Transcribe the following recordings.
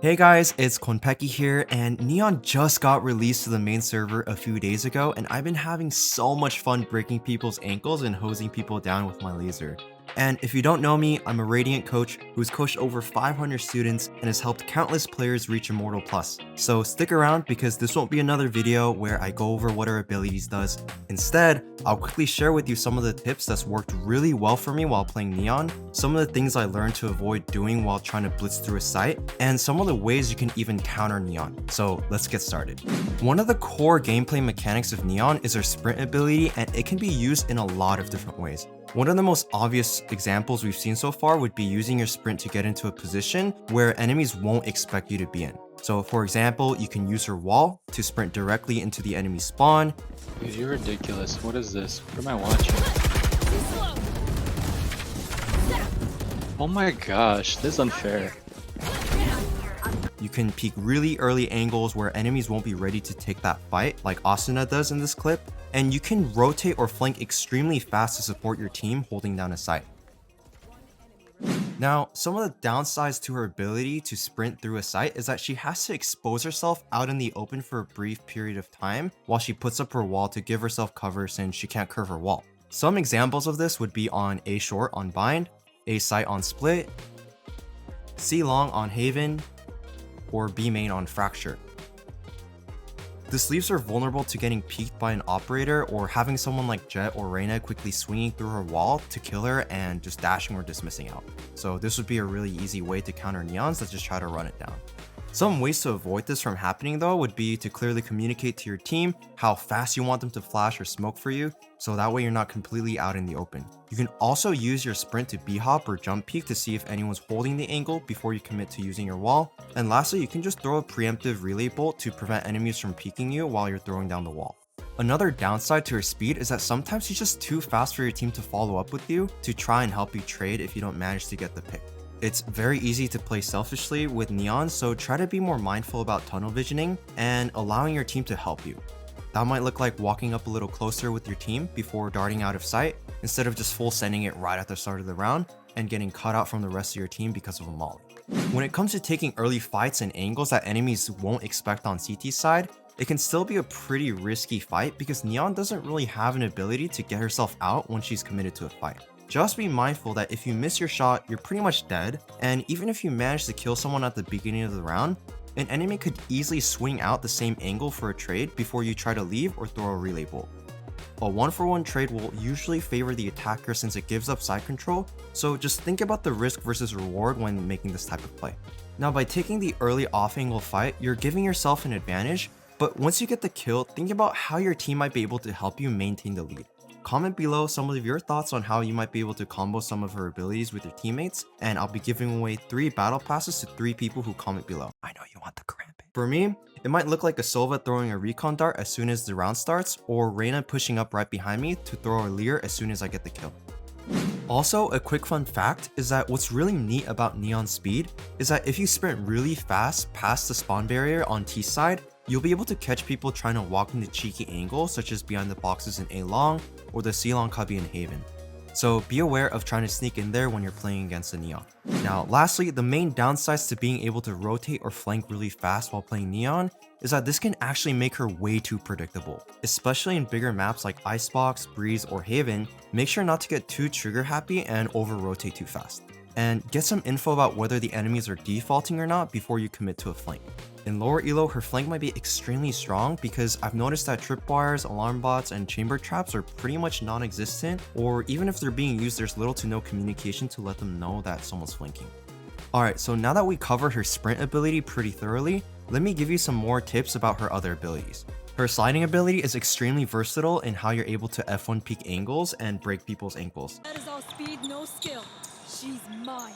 Hey guys, it's Konpeki here, and Neon just got released to the main server a few days ago, and I've been having so much fun breaking people's ankles and hosing people down with my laser. And if you don't know me, I'm a Radiant coach who's coached over 500 students and has helped countless players reach Immortal Plus. So stick around because this won't be another video where I go over what our abilities does. Instead, I'll quickly share with you some of the tips that's worked really well for me while playing Neon, some of the things I learned to avoid doing while trying to blitz through a site, and some of the ways you can even counter Neon. So let's get started. One of the core gameplay mechanics of Neon is her sprint ability, and it can be used in a lot of different ways. One of the most obvious examples we've seen so far would be using your sprint to get into a position where enemies won't expect you to be in. So for example, you can use her wall to sprint directly into the enemy spawn. Dude, you're ridiculous. What is this? What am I watching? Oh my gosh, this is unfair. You can peek really early angles where enemies won't be ready to take that fight, like Asuna does in this clip, and you can rotate or flank extremely fast to support your team holding down a site. Now, some of the downsides to her ability to sprint through a site is that she has to expose herself out in the open for a brief period of time while she puts up her wall to give herself cover since she can't curve her wall. Some examples of this would be on A short on bind, A site on split, C long on haven, or B main on fracture. This leaves her vulnerable to getting peeked by an operator or having someone like Jet or Reyna quickly swinging through her wall to kill her and just dashing or dismissing out. So this would be a really easy way to counter Neons that just try to run it down. Some ways to avoid this from happening though would be to clearly communicate to your team how fast you want them to flash or smoke for you, so that way you're not completely out in the open. You can also use your sprint to b-hop or jump peek to see if anyone's holding the angle before you commit to using your wall. And lastly, you can just throw a preemptive relay bolt to prevent enemies from peeking you while you're throwing down the wall. Another downside to her speed is that sometimes she's just too fast for your team to follow up with you to try and help you trade if you don't manage to get the pick. It's very easy to play selfishly with Neon, so try to be more mindful about tunnel visioning and allowing your team to help you. That might look like walking up a little closer with your team before darting out of sight, instead of just full sending it right at the start of the round and getting cut out from the rest of your team because of a molly. When it comes to taking early fights and angles that enemies won't expect on CT's side, it can still be a pretty risky fight because Neon doesn't really have an ability to get herself out when she's committed to a fight. Just be mindful that if you miss your shot, you're pretty much dead, and even if you manage to kill someone at the beginning of the round, an enemy could easily swing out the same angle for a trade before you try to leave or throw a relay bolt. A 1-for-1 trade will usually favor the attacker since it gives up side control, so just think about the risk versus reward when making this type of play. Now, by taking the early off-angle fight, you're giving yourself an advantage, but once you get the kill, think about how your team might be able to help you maintain the lead. Comment below some of your thoughts on how you might be able to combo some of her abilities with your teammates, and I'll be giving away 3 battle passes to 3 people who comment below. I know you want the cramp. For me, it might look like a Sova throwing a recon dart as soon as the round starts, or Reyna pushing up right behind me to throw a Leer as soon as I get the kill. Also, a quick fun fact is that what's really neat about Neon's speed is that if you sprint really fast past the spawn barrier on T side, you'll be able to catch people trying to walk into cheeky angles such as behind the boxes in A long or the C long cubby in Haven. So be aware of trying to sneak in there when you're playing against the Neon. Now lastly, the main downsides to being able to rotate or flank really fast while playing Neon is that this can actually make her way too predictable. Especially in bigger maps like Icebox, Breeze, or Haven, make sure not to get too trigger happy and over rotate too fast. And get some info about whether the enemies are defaulting or not before you commit to a flank. In lower elo, her flank might be extremely strong because I've noticed that tripwires, alarm bots, and chamber traps are pretty much non-existent, or even if they're being used, there's little to no communication to let them know that someone's flanking. Alright, so now that we covered her sprint ability pretty thoroughly, let me give you some more tips about her other abilities. Her sliding ability is extremely versatile in how you're able to F1 peak angles and break people's ankles. That is all speed, no skill. She's mine.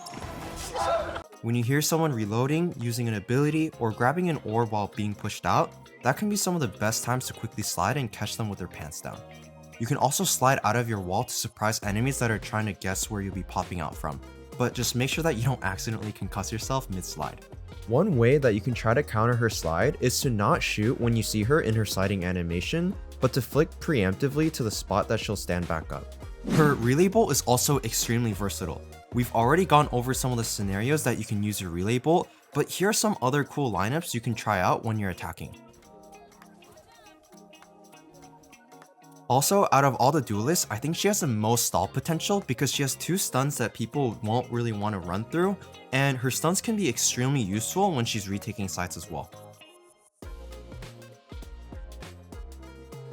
When you hear someone reloading, using an ability, or grabbing an orb while being pushed out, that can be some of the best times to quickly slide and catch them with their pants down. You can also slide out of your wall to surprise enemies that are trying to guess where you'll be popping out from, but just make sure that you don't accidentally concuss yourself mid-slide. One way that you can try to counter her slide is to not shoot when you see her in her sliding animation, but to flick preemptively to the spot that she'll stand back up. Her relay bolt is also extremely versatile. We've already gone over some of the scenarios that you can use your relay bolt, But here are some other cool lineups you can try out when you're attacking. Also, out of all the duelists, I think she has the most stall potential because she has 2 stuns that people won't really want to run through, and her stuns can be extremely useful when she's retaking sites as well.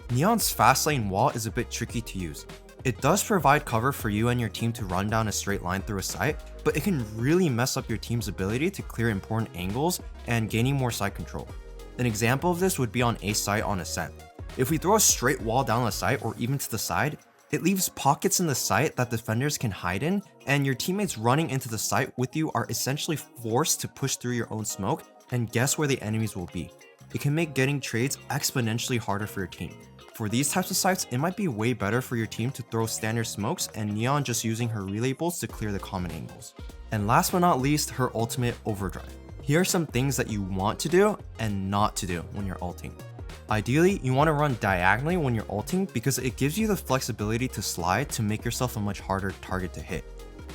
Neon's fast lane wall is a bit tricky to use. It does provide cover for you and your team to run down a straight line through a site, but it can really mess up your team's ability to clear important angles and gaining more site control. An example of this would be on a site on Ascent. If we throw a straight wall down the site or even to the side, it leaves pockets in the site that defenders can hide in, and your teammates running into the site with you are essentially forced to push through your own smoke and guess where the enemies will be. It can make getting trades exponentially harder for your team. For these types of sites, it might be way better for your team to throw standard smokes and Neon just using her relay bolts to clear the common angles. And last but not least, her ultimate Overdrive. Here are some things that you want to do and not to do when you're ulting. Ideally, you want to run diagonally when you're ulting because it gives you the flexibility to slide to make yourself a much harder target to hit.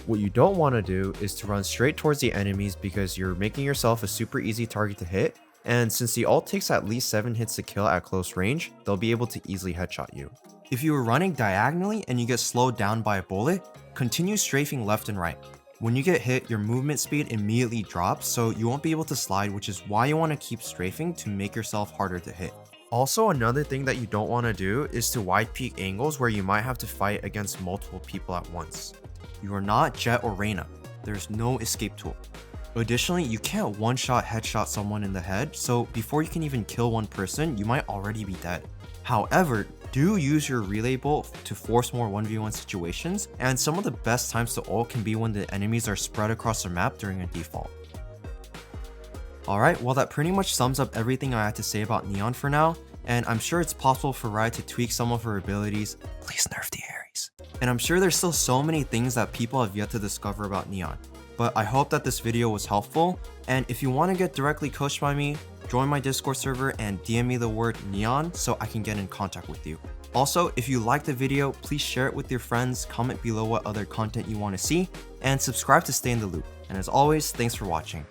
What you don't want to do is to run straight towards the enemies because you're making yourself a super easy target to hit, and since the ult takes at least 7 hits to kill at close range, they'll be able to easily headshot you. If you are running diagonally and you get slowed down by a bullet, continue strafing left and right. When you get hit, your movement speed immediately drops, so you won't be able to slide, which is why you want to keep strafing to make yourself harder to hit. Also, another thing that you don't want to do is to wide peek angles where you might have to fight against multiple people at once. You are not Jett or Reyna. There's no escape tool. Additionally, you can't one-shot headshot someone in the head, so before you can even kill one person, you might already be dead. However, do use your relay bolt to force more 1v1 situations, and some of the best times to ult can be when the enemies are spread across the map during a default. Alright, well that pretty much sums up everything I had to say about Neon for now, and I'm sure it's possible for Riot to tweak some of her abilities. Please nerf the Ares. And I'm sure there's still so many things that people have yet to discover about Neon. But I hope that this video was helpful, and if you want to get directly coached by me, join my Discord server and DM me the word Neon so I can get in contact with you. Also, if you liked the video, please share it with your friends, comment below what other content you want to see, and subscribe to stay in the loop. And as always, thanks for watching.